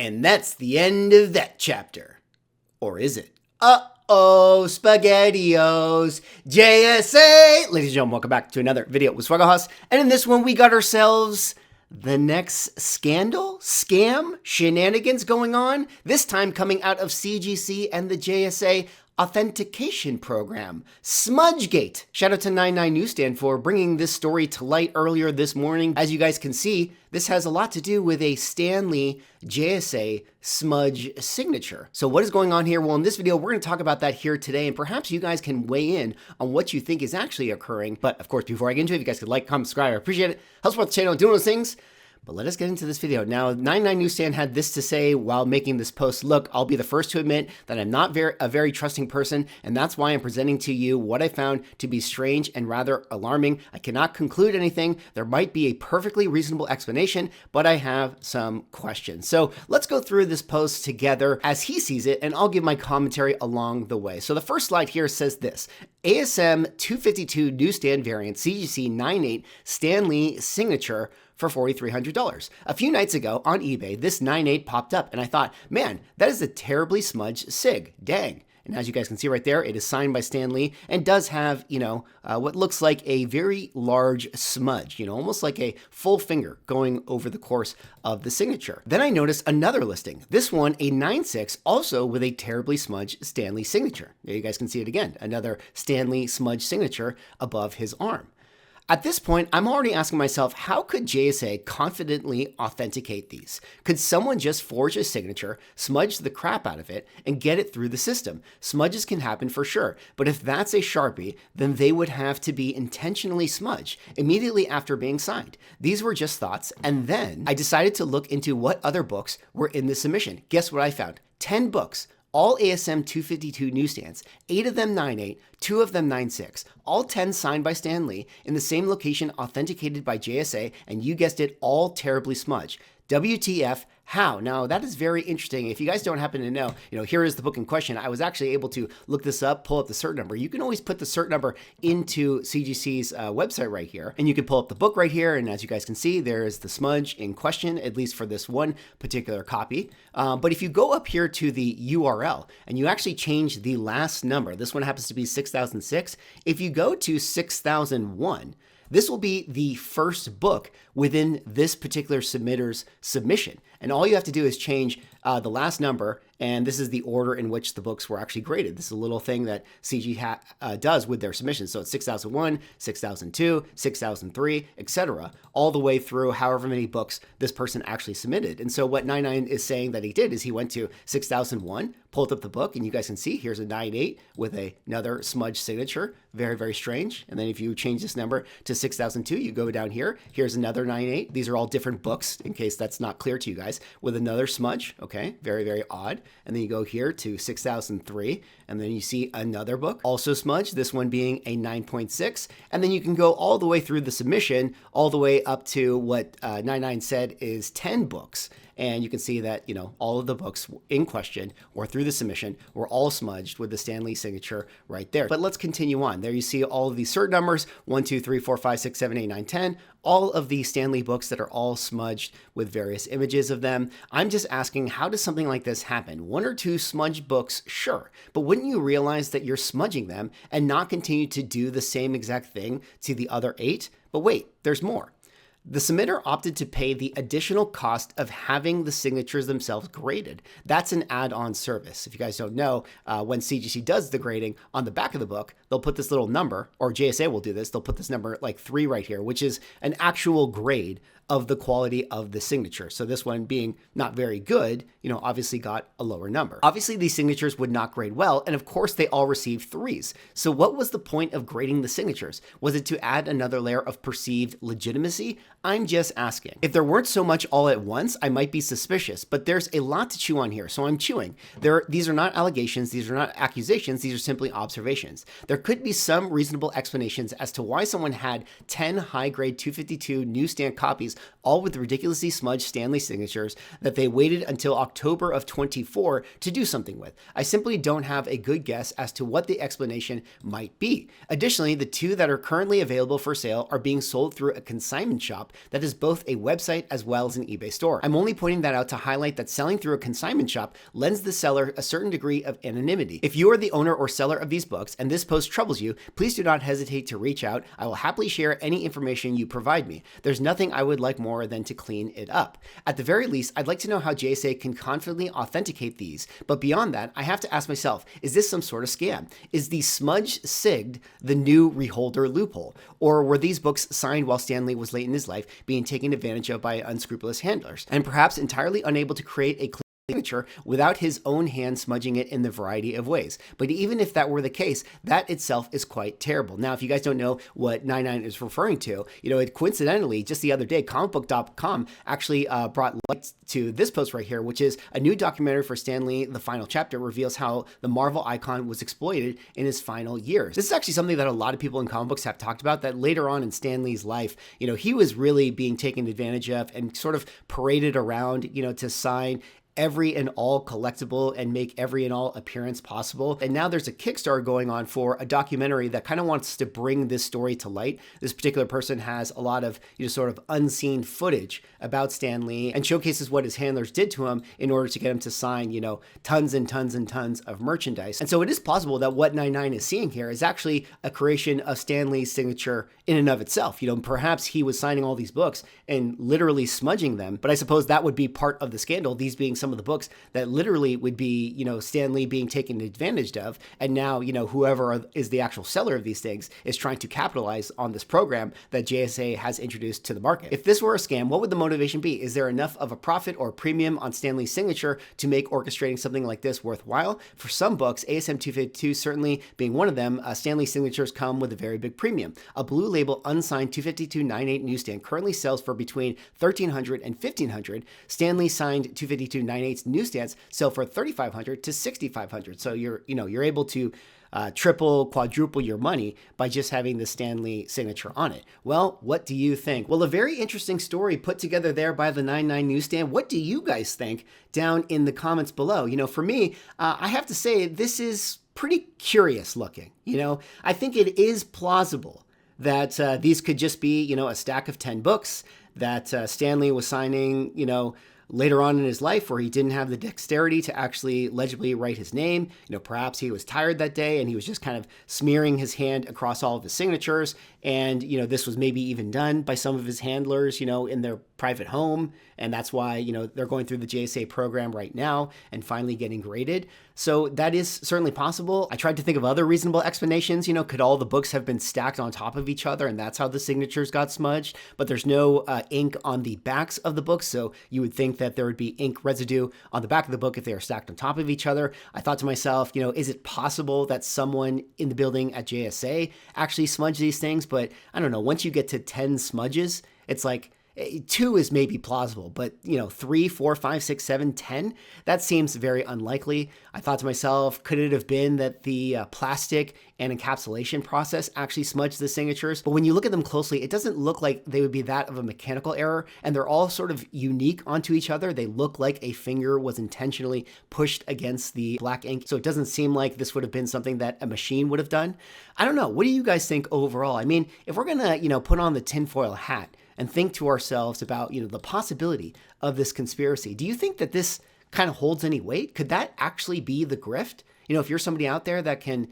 And that's the end of that chapter. Or is it? Uh-oh, SPAGHETTIOS, JSA! Ladies and gentlemen, welcome back to another video with Swaggerhouse. And in this one, we got ourselves the next scandal, scam, shenanigans going on. This time coming out of CGC and the JSA Authentication program, SMUDGEGATE. Shout out to 99 Newsstand for bringing this story to light earlier this morning. As you guys can see, this has a lot to do with a Stanley JSA smudge signature. So what is going on here? Well, in this video, we're going to talk about that here today, and perhaps you guys can weigh in on what you think is actually occurring. But of course, before I get into it, if you guys could like, comment, subscribe, I appreciate it. Help support the channel doing those things. But let us get into this video. Now, 99 Newsstand had this to say while making this post. Look, I'll be the first to admit that I'm not a very trusting person, and that's why I'm presenting to you what I found to be strange and rather alarming. I cannot conclude anything. There might be a perfectly reasonable explanation, but I have some questions. So let's go through this post together as he sees it, and I'll give my commentary along the way. So the first slide here says this: ASM 252 Newsstand variant CGC 98 Stanley signature for $4,300. A few nights ago on eBay, this 98 popped up and I thought, man, that is a terribly smudged sig. Dang. And as you guys can see right there, it is signed by Stanley and does have, what looks like a very large smudge, almost like a full finger going over the course of the signature. Then I noticed another listing. This one, a 96, also with a terribly smudged Stanley signature. There you guys can see it again. Another Stanley smudge signature above his arm. At this point, I'm already asking myself, how could JSA confidently authenticate these? Could someone just forge a signature, smudge the crap out of it, and get it through the system? Smudges can happen for sure, but if that's a Sharpie, then they would have to be intentionally smudged immediately after being signed. These were just thoughts, and then I decided to look into what other books were in the submission. Guess what I found? 10 books. All ASM 252 newsstands, 8 of them 98, 2 of them 96, all 10 signed by Stanley in the same location authenticated by JSA, and you guessed it, all terribly smudged. WTF, how? Now, that is very interesting. If you guys don't happen to know, here is the book in question. I was actually able to look this up, pull up the cert number. You can always put the cert number into CGC's website right here, and you can pull up the book right here. And as you guys can see, there is the smudge in question, at least for this one particular copy. But if you go up here to the URL and you actually change the last number, this one happens to be 6006. If you go to 6001, this will be the first book within this particular submitter's submission. And all you have to do is change the last number, and this is the order in which the books were actually graded. This is a little thing that CG does with their submissions. So it's 6001, 6002, 6003, etc., all the way through however many books this person actually submitted. And so what 99 is saying that he did is he went to 6001, pulled up the book, and you guys can see here's a 98 with another smudge signature. Very, very strange. And then if you change this number to 6002, you go down here. Here's another 98. These are all different books, in case that's not clear to you guys, with another smudge. Okay, very, very odd. And then you go here to 6003, and then you see another book, also smudged, this one being a 9.6. And then you can go all the way through the submission, all the way up to what 99 said is 10 books. And you can see that, all of the books in question or through the submission were all smudged with the Stanley signature right there. But let's continue on. There you see all of these cert numbers, 1, 2, 3, 4, 5, 6, 7, 8, 9, 10. All of the Stanley books that are all smudged with various images of them. I'm just asking, how does something like this happen? 1 or 2 smudged books, sure. But wouldn't you realize that you're smudging them and not continue to do the same exact thing to the other 8? But wait, there's more. The submitter opted to pay the additional cost of having the signatures themselves graded. That's an add-on service. If you guys don't know, when CGC does the grading on the back of the book, they'll put this little number, or JSA will do this, they'll put this number like 3 right here, which is an actual grade of the quality of the signature. So this one being not very good, obviously got a lower number. Obviously, these signatures would not grade well, and of course they all received 3s. So what was the point of grading the signatures? Was it to add another layer of perceived legitimacy? I'm just asking. If there weren't so much all at once, I might be suspicious, but there's a lot to chew on here, so I'm chewing. These are not allegations, these are not accusations, these are simply observations. There could be some reasonable explanations as to why someone had 10 high-grade 252 newsstand copies, all with ridiculously smudged Stanley signatures that they waited until October of 24 to do something with. I simply don't have a good guess as to what the explanation might be. Additionally, the two that are currently available for sale are being sold through a consignment shop that is both a website as well as an eBay store. I'm only pointing that out to highlight that selling through a consignment shop lends the seller a certain degree of anonymity. If you are the owner or seller of these books and this post troubles you, please do not hesitate to reach out. I will happily share any information you provide me. There's nothing I would like more than to clean it up. At the very least, I'd like to know how JSA can confidently authenticate these, but beyond that, I have to ask myself, is this some sort of scam? Is the smudge sigged the new reholder loophole? Or were these books signed while Stanley was late in his life, being taken advantage of by unscrupulous handlers, and perhaps entirely unable to create a clean signature without his own hand smudging it in the variety of ways? But even if that were the case, that itself is quite terrible. Now, if you guys don't know what 99 is referring to, it coincidentally, just the other day, comicbook.com actually brought light to this post right here, which is a new documentary for Stanley. The final chapter reveals how the Marvel icon was exploited in his final years. This is actually something that a lot of people in comic books have talked about, that later on in Stanley's life, he was really being taken advantage of and sort of paraded around, to sign every and all collectible and make every and all appearance possible. And now there's a Kickstarter going on for a documentary that kind of wants to bring this story to light. This particular person has a lot of sort of unseen footage about Stan Lee and showcases what his handlers did to him in order to get him to sign, tons and tons and tons of merchandise. And so it is possible that what 99 is seeing here is actually a creation of Stan Lee's signature in and of itself. Perhaps he was signing all these books and literally smudging them, but I suppose that would be part of the scandal, these being some of the books that literally would be, Stan Lee being taken advantage of. And now, whoever is the actual seller of these things is trying to capitalize on this program that JSA has introduced to the market. If this were a scam, what would the motivation be? Is there enough of a profit or premium on Stan Lee's signature to make orchestrating something like this worthwhile? For some books, ASM 252 certainly being one of them, Stan Lee's signatures come with a very big premium. A blue label unsigned 252.98 newsstand currently sells for between $1,300 and $1,500. Stan Lee signed 252.98 newsstands sell for $3,500 to $6,500. So you're able to triple, quadruple your money by just having the Stan Lee signature on it. Well, what do you think? Well, a very interesting story put together there by the 99 Newsstand. What do you guys think down in the comments below? For me, I have to say this is pretty curious looking. I think it is plausible that these could just be, a stack of 10 books that Stan Lee was signing, later on in his life, where he didn't have the dexterity to actually legibly write his name. Perhaps he was tired that day and he was just kind of smearing his hand across all of his signatures. And, this was maybe even done by some of his handlers, in their private home. And that's why, they're going through the JSA program right now and finally getting graded. So that is certainly possible. I tried to think of other reasonable explanations. Could all the books have been stacked on top of each other and that's how the signatures got smudged? But there's no ink on the backs of the books. So you would think that there would be ink residue on the back of the book if they are stacked on top of each other. I thought to myself, is it possible that someone in the building at JSA actually smudged these things? But I don't know, once you get to 10 smudges, it's like 2 is maybe plausible, but 3, 4, 5, 6, 7, 10, that seems very unlikely. I thought to myself, could it have been that the plastic and encapsulation process actually smudged the signatures? But when you look at them closely, it doesn't look like they would be that of a mechanical error, and they're all sort of unique onto each other. They look like a finger was intentionally pushed against the black ink, so it doesn't seem like this would have been something that a machine would have done. I don't know. What do you guys think overall? I mean, if we're gonna, put on the tinfoil hat and think to ourselves about, the possibility of this conspiracy, do you think that this kind of holds any weight? Could that actually be the grift? If you're somebody out there that can,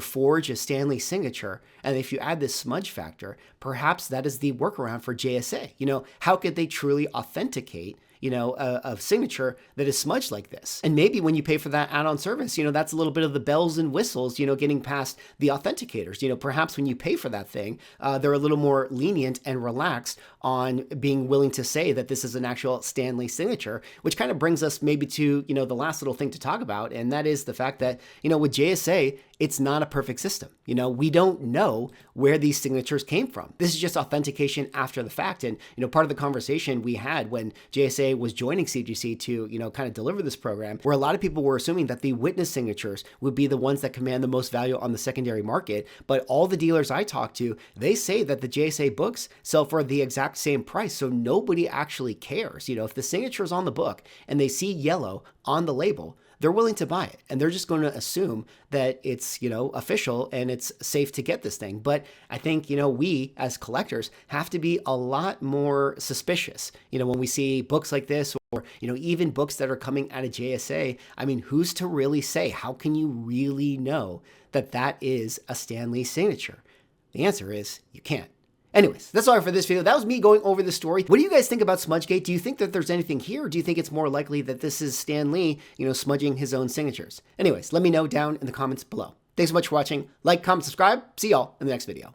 forge a Stan Lee signature, and if you add this smudge factor, perhaps that is the workaround for JSA. How could they truly authenticate a signature that is smudged like this? And maybe when you pay for that add-on service, that's a little bit of the bells and whistles, getting past the authenticators. Perhaps when you pay for that thing, they're a little more lenient and relaxed on being willing to say that this is an actual Stan Lee signature, which kind of brings us maybe to, the last little thing to talk about. And that is the fact that, with JSA, it's not a perfect system. We don't know where these signatures came from. This is just authentication after the fact. And, part of the conversation we had when JSA JSA was joining CGC to, kind of deliver this program, where a lot of people were assuming that the witness signatures would be the ones that command the most value on the secondary market. But all the dealers I talked to, they say that the JSA books sell for the exact same price. So nobody actually cares. If the signature is on the book and they see yellow on the label, they're willing to buy it. And they're just going to assume that it's, official and it's safe to get this thing. But I think, we as collectors have to be a lot more suspicious, when we see books like this, or, even books that are coming out of JSA. I mean, who's to really say? How can you really know that that is a Stan Lee signature? The answer is you can't. Anyways, that's all for this video. That was me going over the story. What do you guys think about SMUDGEGATE? Do you think that there's anything here? Or do you think it's more likely that this is Stan Lee, smudging his own signatures? Anyways, let me know down in the comments below. Thanks so much for watching. Like, comment, subscribe. See y'all in the next video.